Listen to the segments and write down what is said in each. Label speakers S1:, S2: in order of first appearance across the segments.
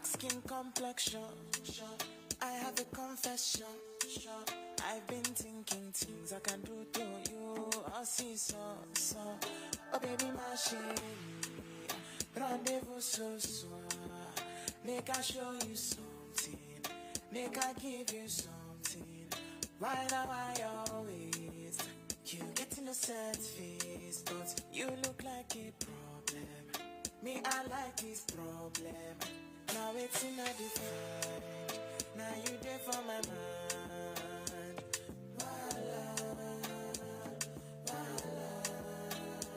S1: dark skin complexion. I have a confession. I've been thinking things I can do to you. I see so. Oh baby, my chérie, rendezvous ce soir. Make I show you something. Make I give you something. Why now I always you get innocent face, but you look like a problem. Me, I like this problem. Now it's in a different. Now you there for my mind. Voila, voila.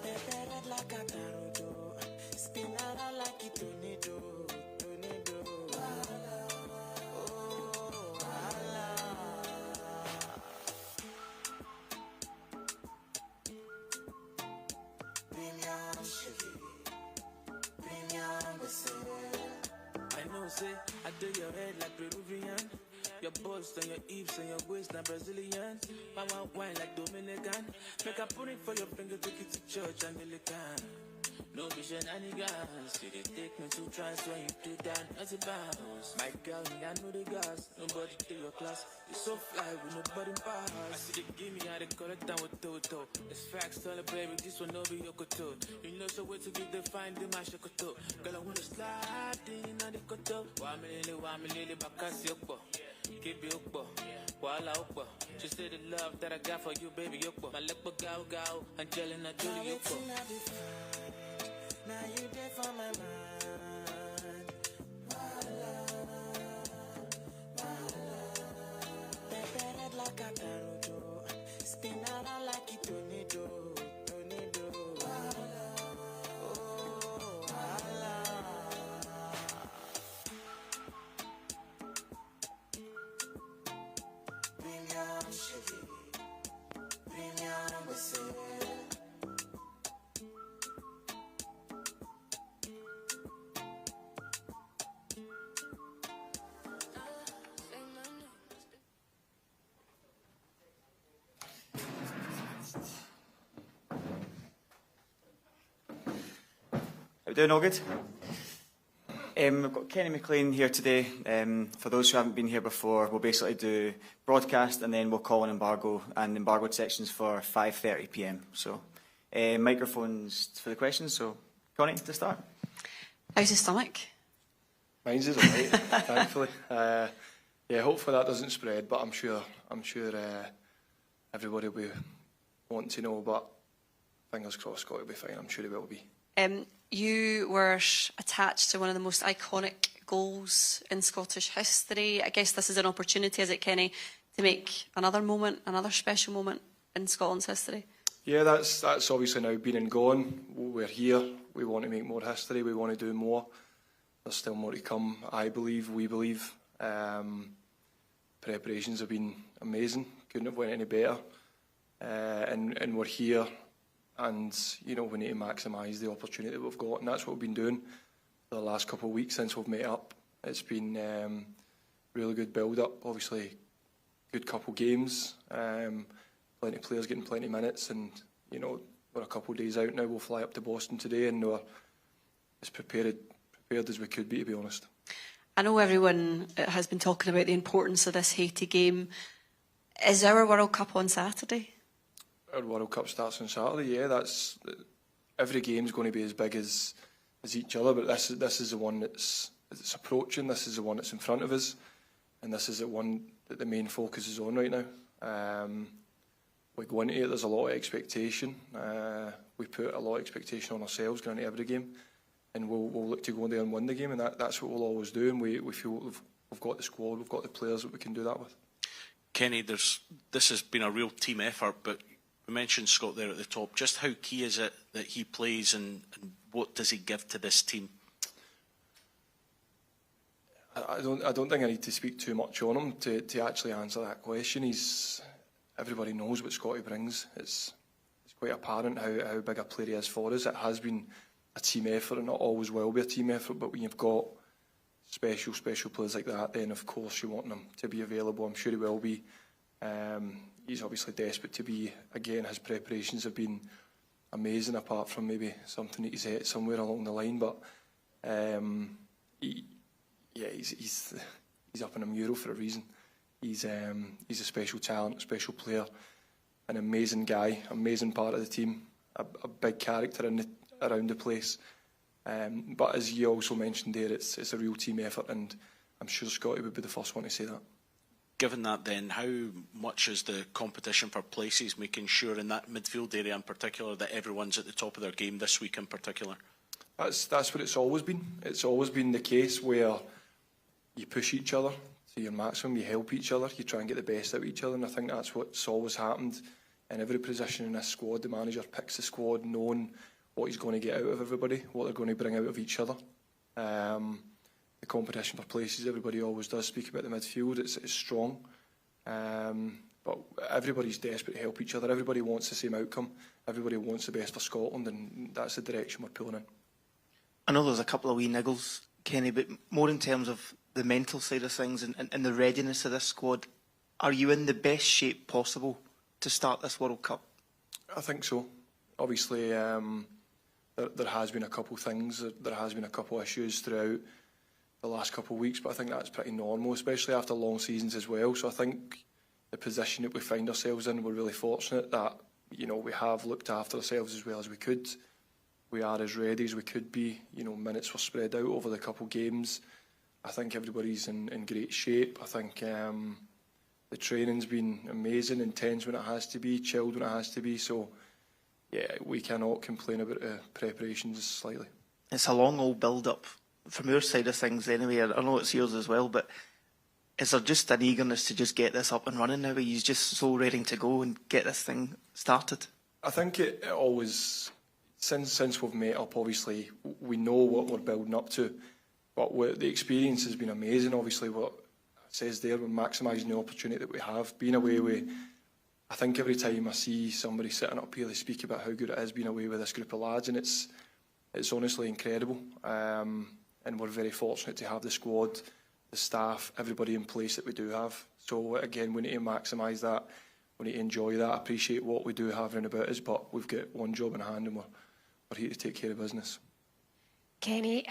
S1: Prepared like a tarudo. Spin around like a tornado. Voila, oh, voila. Premium sugar. Premium whistle. I know, say, I do your head like Peruvian. Your bust and your hips and your waist like Brazilian. Mama wine like Dominican. Make a put it for your finger, take it to church Anglican. No be shenanigans. You did take me to trance when you do that, not a bounce. My girl, me, I know the gas. Nobody take your class. You so fly with nobody pass. I see they give me how they collect down with Toto. It's facts, tell her, baby, this one no be your koto. You know so way to give the find the mash koto. Girl, I wanna slide in on the koto. Wa me lily, bakasi okbo. Keep it okbo. Wala okbo. She said the love that I got for you, baby, okbo. My lekbo gao, Angelina Jolie okbo. Now you there for my mind. Voila, voila. Prepared like a tarudo. Spin around like a tornado. Voila, oh, voila. Premium sugar. Premium whistle.
S2: How we doing? All good? We've got Kenny McLean here today. For those who haven't been here before, we'll basically do broadcast and then we'll call an embargo and embargoed sections for 5:30 p.m. So microphones for the questions. So Connie, to start.
S3: How's your stomach?
S4: Mine's is alright, thankfully. Yeah, hopefully that doesn't spread, but I'm sure everybody will be wanting to know. But fingers crossed, Scott will be fine. I'm sure he will be.
S3: You were attached to one of the most iconic goals in Scottish history. I guess this is an opportunity, is it, Kenny, to make another moment, another special moment in Scotland's history? Yeah,
S4: that's obviously now been and gone. We're here. We want to make more history. We want to do more. There's still more to come. I believe, we believe. Preparations have been amazing. Couldn't have went any better. And we're here. And, you know, we need to maximise the opportunity that we've got. And that's what we've been doing for the last couple of weeks since we've met up. It's been really good build-up. Obviously, good couple of games. Plenty of players getting plenty of minutes. And, you know, we're a couple of days out now. We'll fly up to Boston today and we're as prepared as we could be, to be honest.
S3: I know everyone has been talking about the importance of this Haiti game. Is our World Cup on Saturday?
S4: Our World Cup starts on Saturday, yeah. Every game's going to be as big as each other, but this is the one that's approaching. This is the one that's in front of us, and this is the one that the main focus is on right now. We go into it. There's a lot of expectation. We put a lot of expectation on ourselves going into every game, and we'll look to go in there and win the game, and that's what we'll always do. And we feel we've got the squad, we've got the players that we can do that with.
S5: Kenny, this has been a real team effort, but we mentioned Scott there at the top. Just how key is it that he plays, and what does he give to this team?
S4: I don't think I need to speak too much on him to actually answer that question. Everybody knows what Scotty brings. It's quite apparent how big a player he is for us. It has been a team effort, and not always will be a team effort. But when you've got special players like that, then of course you want them to be available. I'm sure he will be. He's obviously desperate to be. Again, his preparations have been amazing, apart from maybe something that he's hit somewhere along the line. But yeah, he's up in a mural for a reason. He's a special talent, a special player, an amazing guy, amazing part of the team, a big character around the place. But as you also mentioned there, it's a real team effort, and I'm sure Scotty would be the first one to say that.
S5: Given that then, how much is the competition for places making sure in that midfield area in particular that everyone's at the top of their game this week in particular? That's
S4: what it's always been. It's always been the case where you push each other to your maximum, you help each other, you try and get the best out of each other, and I think that's what's always happened in every position in this squad. The manager picks the squad knowing what he's going to get out of everybody, what they're going to bring out of each other. The competition for places, everybody always does speak about the midfield. It's strong, but everybody's desperate to help each other. Everybody wants the same outcome. Everybody wants the best for Scotland, and that's the direction we're pulling in.
S6: I know there's a couple of wee niggles, Kenny, but more in terms of the mental side of things and the readiness of this squad. Are you in the best shape possible to start this World Cup?
S4: I think so. Obviously, there has been a couple of things. There has been a couple of issues throughout the last couple of weeks, but I think that's pretty normal, especially after long seasons as well. So I think the position that we find ourselves in, we're really fortunate that, you know, we have looked after ourselves as well as we could. We are as ready as we could be. You know, minutes were spread out over the couple of games. I think everybody's in great shape. I think the training's been amazing, intense when it has to be, chilled when it has to be. So, yeah, we cannot complain about the preparations slightly.
S6: It's a long old build-up from your side of things anyway. I know it's yours as well, but is there just an eagerness to just get this up and running now? Are you just so ready to go and get this thing started?
S4: I think it always, since we've met up, obviously, we know what we're building up to. But the experience has been amazing. Obviously, what it says there, we're maximising the opportunity that we have. Being away with, I think every time I see somebody sitting up here, they speak about how good it is being away with this group of lads, and it's honestly incredible. And we're very fortunate to have the squad, the staff, everybody in place that we do have. So again, we need to maximise that. We need to enjoy that, appreciate what we do have around about us, but we've got one job in hand, and we're here to take care of business.
S7: Kenny,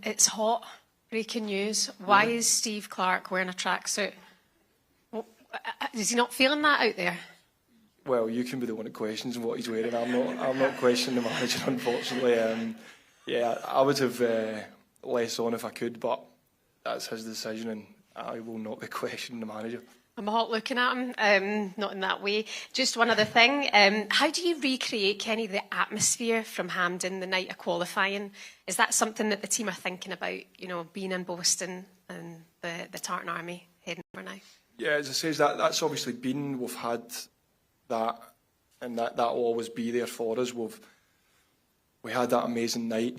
S7: it's hot. Breaking news. Why is Steve Clarke wearing a tracksuit? Well, is he not feeling that out there?
S4: Well, you can be the one that questions what he's wearing. I'm not questioning the manager, unfortunately. Yeah, I would have less on if I could, but that's his decision, and I will not be questioning the manager.
S7: I'm hot looking at him, not in that way. Just one other thing. How do you recreate, Kenny, the atmosphere from Hampden the night of qualifying? Is that something that the team are thinking about, you know, being in Boston and the Tartan Army heading over now?
S4: Yeah, as I say, that's obviously been, we've had that, and that will always be there for us. We had that amazing night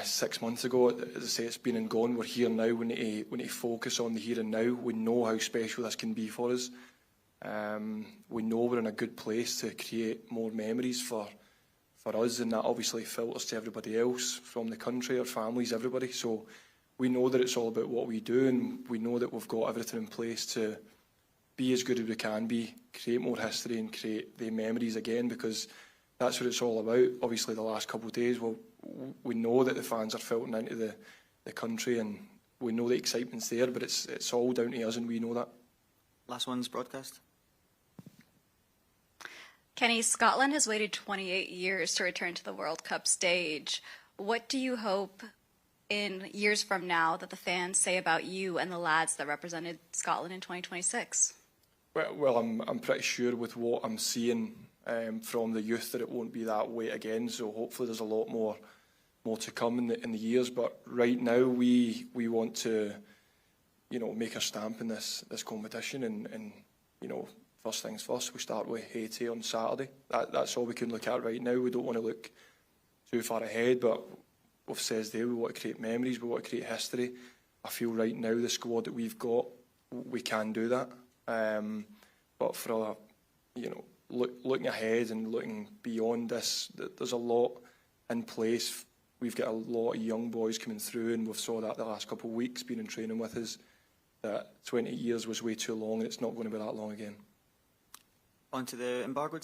S4: 6 months ago. As I say, it's been and gone. We're here now. We need to focus on the here and now. We know how special this can be for us. We know we're in a good place to create more memories for us, and that obviously filters to everybody else from the country, our families, everybody. So we know that it's all about what we do, and we know that we've got everything in place to be as good as we can be, create more history and create the memories again, because that's what it's all about. Obviously, the last couple of days, we know that the fans are filtering into the country, and we know the excitement's there, but it's all down to us, and we know that.
S2: Last one's broadcast.
S8: Kenny, Scotland has waited 28 years to return to the World Cup stage. What do you hope in years from now that the fans say about you and the lads that represented Scotland in 2026?
S4: Well, I'm pretty sure with what I'm seeing from the youth that it won't be that way again. So hopefully there's a lot more to come in the years. But right now we want to, you know, make a stamp in this competition, and you know, first things first, we start with Haiti on Saturday. That's all we can look at right now. We don't want to look too far ahead, but we've said there we want to create memories, we want to create history. I feel right now the squad that we've got, we can do that. But for you know, looking ahead and looking beyond this, there's a lot in place. We've got a lot of young boys coming through, and we've saw that the last couple of weeks being in training with us, that 20 years was way too long, and it's not going to be that long again.
S2: On to the embargo.